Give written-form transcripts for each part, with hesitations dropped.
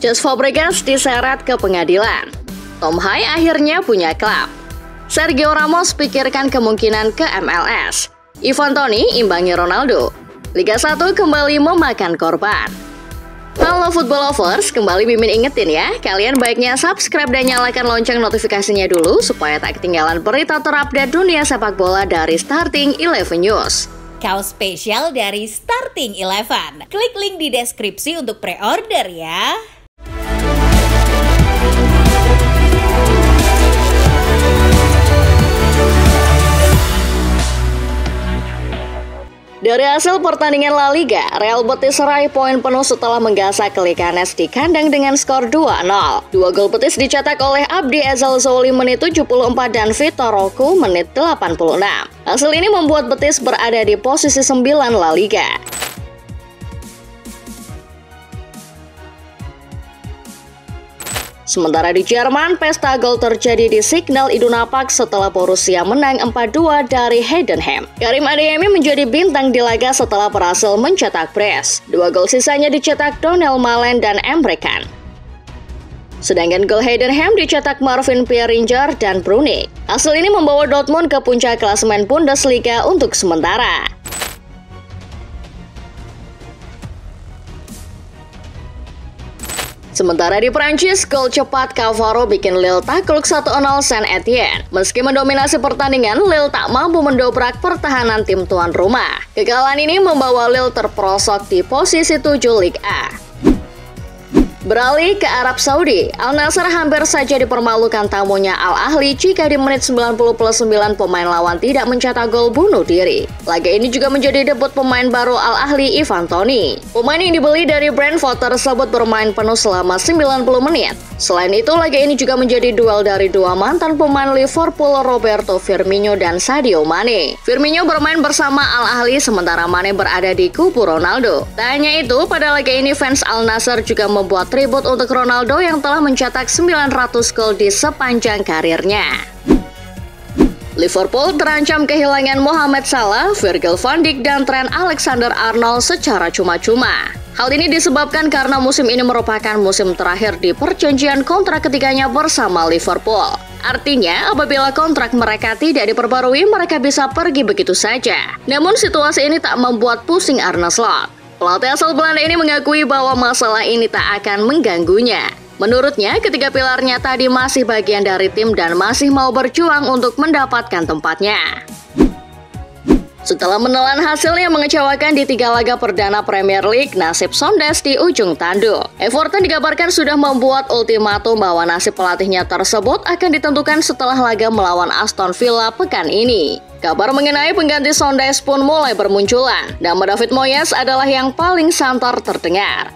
Cesc Fabregas diseret ke pengadilan. Tom Hai akhirnya punya klub. Sergio Ramos pikirkan kemungkinan ke MLS. Ivan Toney imbangi Ronaldo. Liga 1 kembali memakan korban. Halo football lovers, kembali Mimin ingetin ya, kalian baiknya subscribe dan nyalakan lonceng notifikasinya dulu supaya tak ketinggalan berita terupdate dunia sepak bola dari Starting 11 News. Kaos spesial dari Starting 11. Klik link di deskripsi untuk pre-order ya. Dari hasil pertandingan La Liga, Real Betis raih poin penuh setelah menggasak Leganes di kandang dengan skor 2-0. Dua gol Betis dicetak oleh Abdi Ezzalzouli menit 74 dan Vitor Roque menit 86. Hasil ini membuat Betis berada di posisi 9 La Liga. Sementara di Jerman, pesta gol terjadi di Signal Iduna Park setelah Borussia menang 4-2 dari Heidenheim. Karim Adeyemi menjadi bintang di laga setelah berhasil mencetak brace. Dua gol sisanya dicetak Donnell Malen dan Emre Can. Sedangkan gol Heidenheim dicetak Marvin Pieringer dan Brunic. Hasil ini membawa Dortmund ke puncak klasemen Bundesliga untuk sementara. Sementara di Prancis, gol cepat Cavaro bikin Lille takluk 1-0 Saint-Etienne. Meski mendominasi pertandingan, Lille tak mampu mendobrak pertahanan tim tuan rumah. Kekalahan ini membawa Lille terperosok di posisi 7 Ligue A. Beralih ke Arab Saudi, Al Nassr hampir saja dipermalukan tamunya Al Ahly jika di menit 90+9 pemain lawan tidak mencetak gol bunuh diri. Laga ini juga menjadi debut pemain baru Al Ahly, Ivan Toney. Pemain yang dibeli dari Brentford tersebut bermain penuh selama 90 menit. Selain itu, laga ini juga menjadi duel dari dua mantan pemain Liverpool, Roberto Firmino dan Sadio Mane. Firmino bermain bersama Al Ahly sementara Mane berada di kubu Ronaldo. Tak hanya itu, pada laga ini fans Al Nassr juga membuat tribut untuk Ronaldo yang telah mencetak 900 gol di sepanjang karirnya. Liverpool terancam kehilangan Mohamed Salah, Virgil van Dijk, dan Trent Alexander-Arnold secara cuma-cuma. Hal ini disebabkan karena musim ini merupakan musim terakhir di perjanjian kontrak ketiganya bersama Liverpool. Artinya, apabila kontrak mereka tidak diperbarui, mereka bisa pergi begitu saja. Namun situasi ini tak membuat pusing Arne Slot. Pelatih asal Belanda ini mengakui bahwa masalah ini tak akan mengganggunya. Menurutnya, ketiga pilarnya tadi masih bagian dari tim dan masih mau berjuang untuk mendapatkan tempatnya. Setelah menelan hasil yang mengecewakan di 3 laga perdana Premier League, nasib Souness di ujung tanduk. Everton dikabarkan sudah membuat ultimatum bahwa nasib pelatihnya tersebut akan ditentukan setelah laga melawan Aston Villa pekan ini. Kabar mengenai pengganti Souness pun mulai bermunculan. Nama David Moyes adalah yang paling santer terdengar.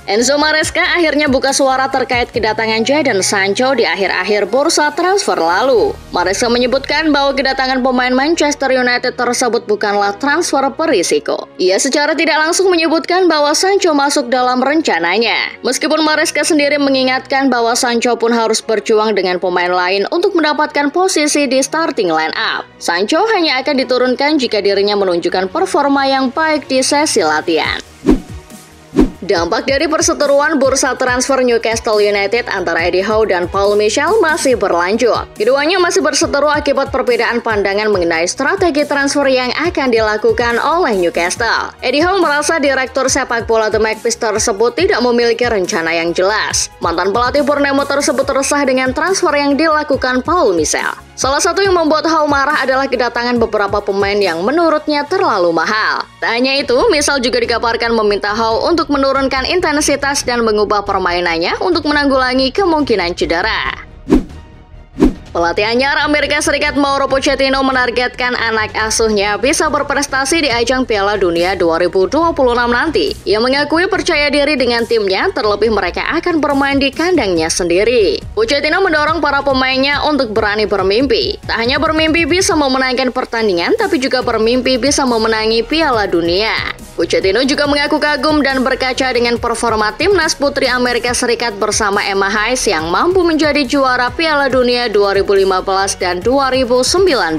Enzo Maresca akhirnya buka suara terkait kedatangan Jadon Sancho di akhir-akhir bursa transfer lalu. Maresca menyebutkan bahwa kedatangan pemain Manchester United tersebut bukanlah transfer berisiko. Ia secara tidak langsung menyebutkan bahwa Sancho masuk dalam rencananya. Meskipun Maresca sendiri mengingatkan bahwa Sancho pun harus berjuang dengan pemain lain untuk mendapatkan posisi di starting line up. Sancho hanya akan diturunkan jika dirinya menunjukkan performa yang baik di sesi latihan. Dampak dari perseteruan bursa transfer Newcastle United antara Eddie Howe dan Paul Michel masih berlanjut. Keduanya masih berseteru akibat perbedaan pandangan mengenai strategi transfer yang akan dilakukan oleh Newcastle. Eddie Howe merasa direktur sepak bola The Magpies tersebut tidak memiliki rencana yang jelas. Mantan pelatih Bournemouth tersebut resah dengan transfer yang dilakukan Paul Michel. Salah satu yang membuat Howe marah adalah kedatangan beberapa pemain yang menurutnya terlalu mahal. Tak hanya itu, Michel juga dikabarkan meminta Howe untuk menurunkan intensitas dan mengubah permainannya untuk menanggulangi kemungkinan cedera. Pelatih anyar Amerika Serikat Mauro Pochettino menargetkan anak asuhnya bisa berprestasi di ajang Piala Dunia 2026 nanti. Ia mengakui percaya diri dengan timnya, terlebih mereka akan bermain di kandangnya sendiri. Pochettino mendorong para pemainnya untuk berani bermimpi. Tak hanya bermimpi bisa memenangkan pertandingan, tapi juga bermimpi bisa memenangi Piala Dunia. Pochettino juga mengaku kagum dan berkaca dengan performa timnas putri Amerika Serikat bersama Emma Hayes yang mampu menjadi juara Piala Dunia 2015 dan 2019.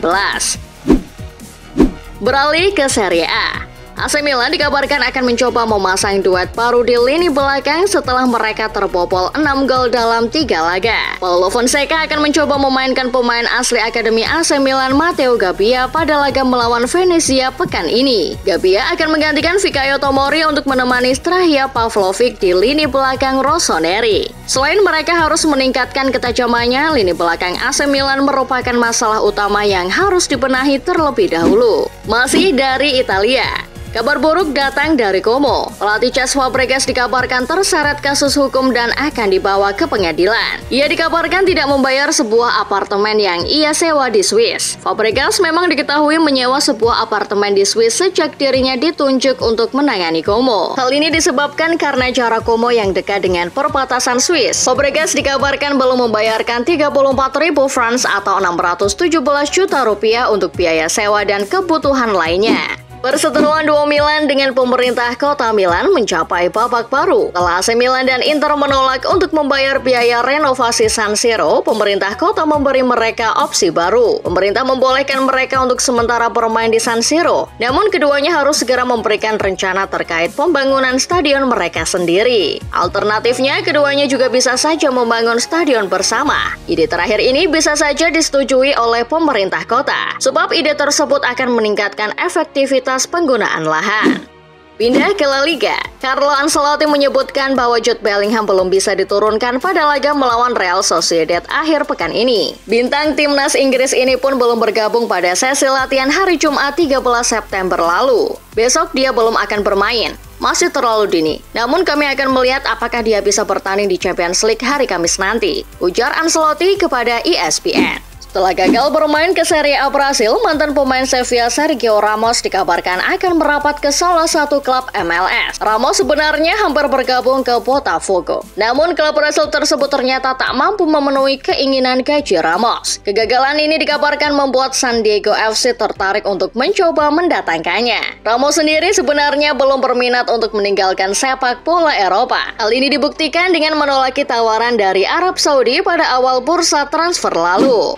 Beralih ke Serie A. AC Milan dikabarkan akan mencoba memasang duet baru di lini belakang setelah mereka terbobol 6 gol dalam 3 laga. Paulo Fonseca akan mencoba memainkan pemain asli Akademi AC Milan Matteo Gabbia pada laga melawan Venezia pekan ini. Gabbia akan menggantikan Fikayo Tomori untuk menemani Strahia Pavlovic di lini belakang Rossoneri. Selain mereka harus meningkatkan ketajamannya, lini belakang AC Milan merupakan masalah utama yang harus dibenahi terlebih dahulu. Masih dari Italia, kabar buruk datang dari Como. Pelatih Cesc Fabregas dikabarkan terseret kasus hukum dan akan dibawa ke pengadilan. Ia dikabarkan tidak membayar sebuah apartemen yang ia sewa di Swiss. Fabregas memang diketahui menyewa sebuah apartemen di Swiss sejak dirinya ditunjuk untuk menangani Como. Hal ini disebabkan karena jarak Como yang dekat dengan perbatasan Swiss. Fabregas dikabarkan belum membayarkan 34.000 francs atau 617 juta rupiah untuk biaya sewa dan kebutuhan lainnya. Perseteruan duo Milan dengan pemerintah kota Milan mencapai babak baru. Setelah AC Milan dan Inter menolak untuk membayar biaya renovasi San Siro, pemerintah kota memberi mereka opsi baru. Pemerintah membolehkan mereka untuk sementara bermain di San Siro. Namun keduanya harus segera memberikan rencana terkait pembangunan stadion mereka sendiri. Alternatifnya, keduanya juga bisa saja membangun stadion bersama. Ide terakhir ini bisa saja disetujui oleh pemerintah kota, sebab ide tersebut akan meningkatkan efektivitas penggunaan lahan. Pindah ke La Liga, Carlo Ancelotti menyebutkan bahwa Jude Bellingham belum bisa diturunkan pada laga melawan Real Sociedad akhir pekan ini. Bintang timnas Inggris ini pun belum bergabung pada sesi latihan hari Jumat 13 September lalu. Besok dia belum akan bermain. Masih terlalu dini, namun kami akan melihat apakah dia bisa bertanding di Champions League hari Kamis nanti, ujar Ancelotti kepada ESPN. Setelah gagal bermain ke Serie A Brasil, mantan pemain Sevilla Sergio Ramos dikabarkan akan merapat ke salah satu klub MLS. Ramos sebenarnya hampir bergabung ke Botafogo. Namun klub Brasil tersebut ternyata tak mampu memenuhi keinginan gaji Ramos. Kegagalan ini dikabarkan membuat San Diego FC tertarik untuk mencoba mendatangkannya. Ramos sendiri sebenarnya belum berminat untuk meninggalkan sepak bola Eropa. Hal ini dibuktikan dengan menolaki tawaran dari Arab Saudi pada awal bursa transfer lalu.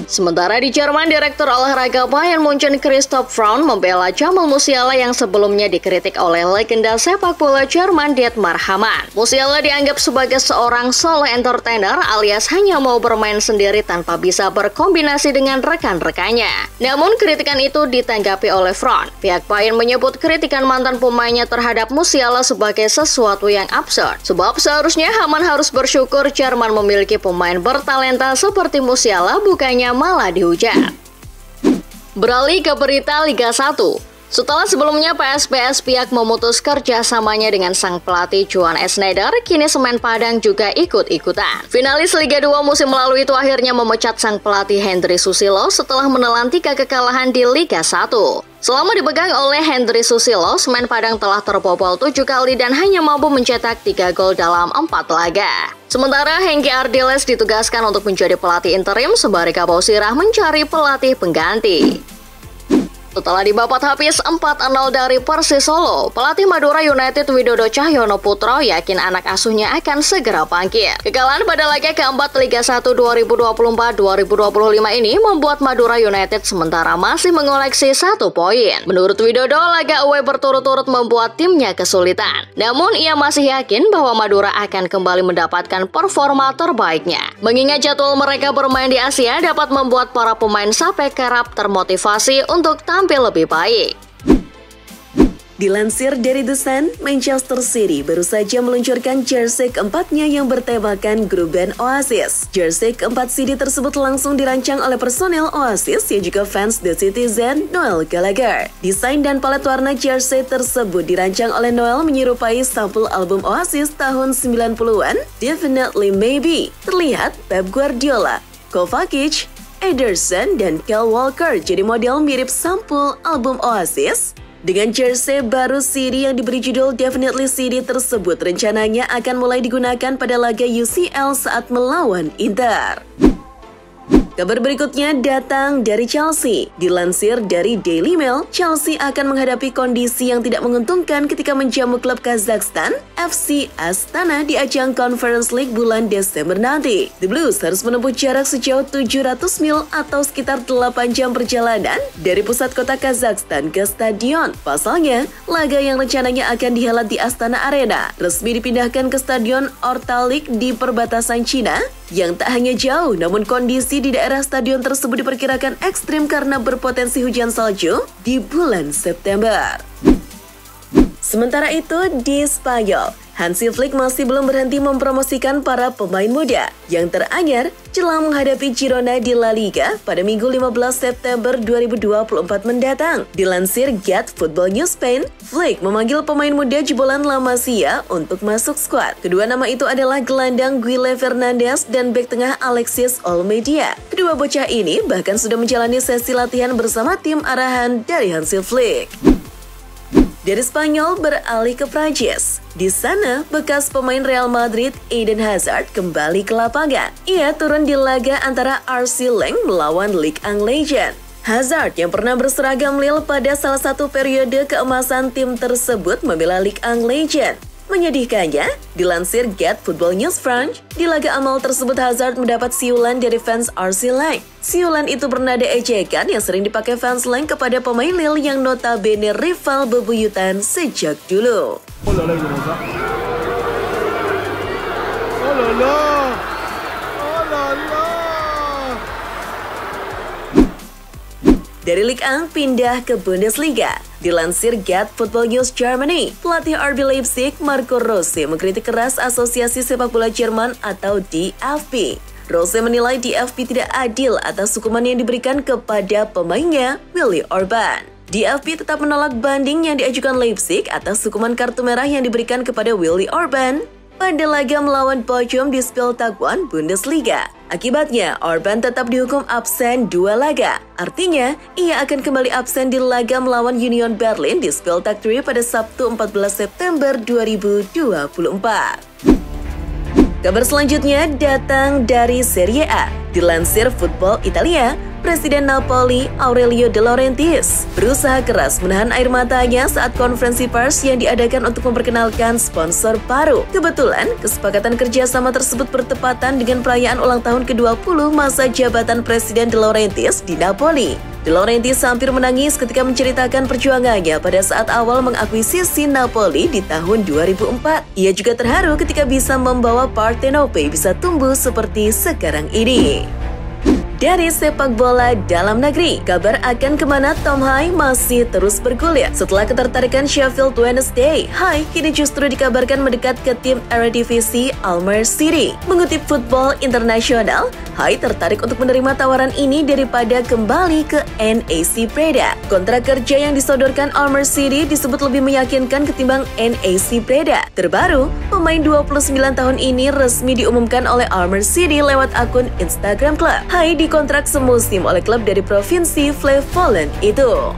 Sementara di Jerman, Direktur Olahraga Bayern Munchen Christoph Braun membela Jamal Musiala yang sebelumnya dikritik oleh legenda sepak bola Jerman Dietmar Hamann. Musiala dianggap sebagai seorang solo entertainer alias hanya mau bermain sendiri tanpa bisa berkombinasi dengan rekan-rekannya. Namun kritikan itu ditanggapi oleh Braun. Pihak Bayern menyebut kritikan mantan pemainnya terhadap Musiala sebagai sesuatu yang absurd. Sebab seharusnya Hamann harus bersyukur Jerman memiliki pemain bertalenta seperti Musiala, bukannya malah dihujat. Beralih ke berita Liga 1. Setelah sebelumnya PSBS pihak memutus kerjasamanya dengan sang pelatih Johan Schneider, kini Semen Padang juga ikut-ikutan. Finalis Liga 2 musim lalu itu akhirnya memecat sang pelatih Hendry Susilo setelah menelan 3 kekalahan di Liga 1. Selama dipegang oleh Hendry Susilo, Semen Padang telah terbobol 7 kali dan hanya mampu mencetak 3 gol dalam 4 laga. Sementara Hengki Ardiles ditugaskan untuk menjadi pelatih interim sembari Kabau Sirah mencari pelatih pengganti. Setelah dibabat habis 4-0 dari Persis Solo, pelatih Madura United Widodo Cahyono Putro yakin anak asuhnya akan segera bangkit. Kekalahan pada laga keempat Liga 1 2024-2025 ini membuat Madura United sementara masih mengoleksi 1 poin. Menurut Widodo, laga away berturut-turut membuat timnya kesulitan. Namun ia masih yakin bahwa Madura akan kembali mendapatkan performa terbaiknya. Mengingat jadwal mereka bermain di Asia dapat membuat para pemain sampai kerap termotivasi untuk tampil lebih baik. Dilansir dari The Sun, Manchester City baru saja meluncurkan jersey keempatnya yang bertemakan grup band Oasis. Jersey keempat CD tersebut langsung dirancang oleh personel Oasis yang juga fans The Citizen, Noel Gallagher. Desain dan palet warna jersey tersebut dirancang oleh Noel menyerupai sampul album Oasis tahun 90-an, Definitely Maybe. Terlihat Pep Guardiola, Kovacic, Ederson, dan Kyle Walker jadi model mirip sampul album Oasis. Dengan jersey baru CD yang diberi judul Definitely CD tersebut rencananya akan mulai digunakan pada laga UCL saat melawan Inter. Kabar berikutnya datang dari Chelsea. Dilansir dari Daily Mail, Chelsea akan menghadapi kondisi yang tidak menguntungkan ketika menjamu klub Kazakhstan, FC Astana di ajang Conference League bulan Desember nanti. The Blues harus menempuh jarak sejauh 700 mil atau sekitar 8 jam perjalanan dari pusat kota Kazakhstan ke stadion. Pasalnya, laga yang rencananya akan dihelat di Astana Arena resmi dipindahkan ke Stadion Ortalik di perbatasan Cina, yang tak hanya jauh, namun kondisi di daerah stadion tersebut diperkirakan ekstrim karena berpotensi hujan salju di bulan September. Sementara itu, di Spanyol, Hansi Flick masih belum berhenti mempromosikan para pemain muda. Yang teranyar, jelang menghadapi Girona di La Liga pada Minggu 15 September 2024 mendatang. Dilansir Get Football News Spain, Flick memanggil pemain muda jebolan La Masia untuk masuk skuad. Kedua nama itu adalah gelandang Guille Fernandes dan bek tengah Alexis Olmedia. Kedua bocah ini bahkan sudah menjalani sesi latihan bersama tim arahan dari Hansi Flick. Dari Spanyol beralih ke Prancis. Di sana, bekas pemain Real Madrid Eden Hazard kembali ke lapangan. Ia turun di laga antara RC Lens melawan Ligue 1 Legend. Hazard yang pernah berseragam Lille pada salah satu periode keemasan tim tersebut membela Ligue 1 Legend. Menyedihkannya, dilansir Get Football News France, di laga amal tersebut Hazard mendapat siulan dari fans RC Lens. Siulan itu bernada ejekan yang sering dipakai fans Lens kepada pemain Lille yang notabene rival bebuyutan sejak dulu. Dari Ligue 1 pindah ke Bundesliga. Dilansir Get Football News Germany, pelatih RB Leipzig Marco Rose mengkritik keras Asosiasi Sepak Bola Jerman atau DFB. Rose menilai DFB tidak adil atas hukuman yang diberikan kepada pemainnya, Willi Orban. DFB tetap menolak banding yang diajukan Leipzig atas hukuman kartu merah yang diberikan kepada Willi Orban pada laga melawan Bochum di Spieltag 1 Bundesliga. Akibatnya, Orban tetap dihukum absen 2 laga. Artinya, ia akan kembali absen di laga melawan Union Berlin di Spieltag 3 pada Sabtu 14 September 2024. Kabar selanjutnya datang dari Serie A. Dilansir Football Italia, Presiden Napoli Aurelio De Laurentiis berusaha keras menahan air matanya saat konferensi pers yang diadakan untuk memperkenalkan sponsor baru. Kebetulan, kesepakatan kerjasama tersebut bertepatan dengan perayaan ulang tahun ke-20 masa jabatan Presiden De Laurentiis di Napoli. De Laurentiis hampir menangis ketika menceritakan perjuangannya pada saat awal mengakuisisi Napoli di tahun 2004. Ia juga terharu ketika bisa membawa Partenope bisa tumbuh seperti sekarang ini. Dari sepak bola dalam negeri, kabar akan kemana Tom Hai masih terus bergulir. Setelah ketertarikan Sheffield Wednesday, Hai kini justru dikabarkan mendekat ke tim Eredivisie Almere City. Mengutip Football International, Hai tertarik untuk menerima tawaran ini daripada kembali ke NAC Breda. Kontrak kerja yang disodorkan Almere City disebut lebih meyakinkan ketimbang NAC Breda. Terbaru, pemain 29 tahun ini resmi diumumkan oleh Almere City lewat akun Instagram klub. Hai dikontrak semusim oleh klub dari provinsi Flevoland itu.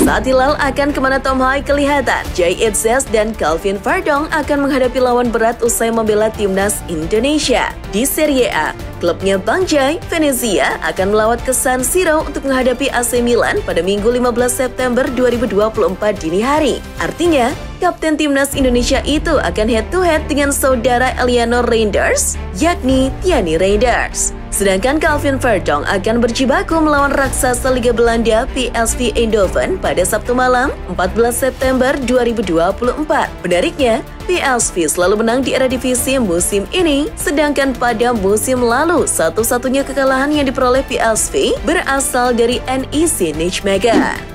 Saat hilal akan kemana Tom Hai kelihatan, Jay Itzes dan Calvin Verdong akan menghadapi lawan berat usai membela timnas Indonesia. Di Serie A, klubnya Bang Jai, Venezia akan melawat ke San Siro untuk menghadapi AC Milan pada Minggu 15 September 2024 dini hari. Artinya, kapten timnas Indonesia itu akan head-to-head dengan saudara Eliano Reinders, yakni Tiani Reinders. Sedangkan Calvin Verdong akan berjibaku melawan raksasa Liga Belanda PSV Eindhoven pada Sabtu malam 14 September 2024. Menariknya, PSV selalu menang di Eredivisie musim ini, sedangkan pada musim lalu satu-satunya kekalahan yang diperoleh PSV berasal dari NEC Nijmegen.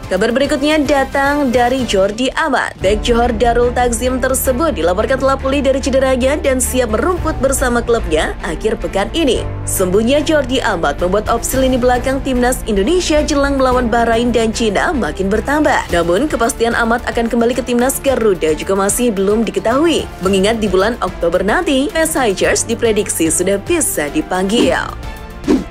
Kabar berikutnya datang dari Jordi Amat. Bek Johor Darul Takzim tersebut dilaporkan telah pulih dari cederanya dan siap merumput bersama klubnya akhir pekan ini. Sembuhnya Jordi Amat membuat opsi lini belakang timnas Indonesia jelang melawan Bahrain dan Cina makin bertambah. Namun, kepastian Amat akan kembali ke timnas Garuda juga masih belum diketahui. Mengingat di bulan Oktober nanti, Max Hijers diprediksi sudah bisa dipanggil.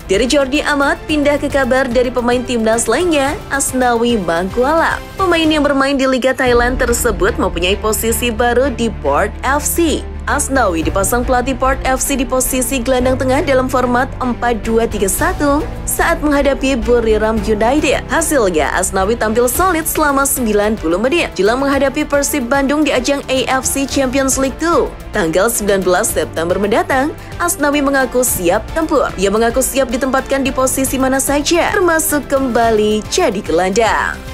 Dari Jordi Amat, pindah ke kabar dari pemain timnas lainnya, Asnawi Mangkualam. Pemain yang bermain di Liga Thailand tersebut mempunyai posisi baru di Port FC. Asnawi dipasang pelatih Port FC di posisi gelandang tengah dalam format 4-2-3-1 saat menghadapi Buriram United. Hasilnya, Asnawi tampil solid selama 90 menit jelang menghadapi Persib Bandung di ajang AFC Champions League 2. Tanggal 19 September mendatang, Asnawi mengaku siap tempur. Ia mengaku siap ditempatkan di posisi mana saja, termasuk kembali jadi gelandang.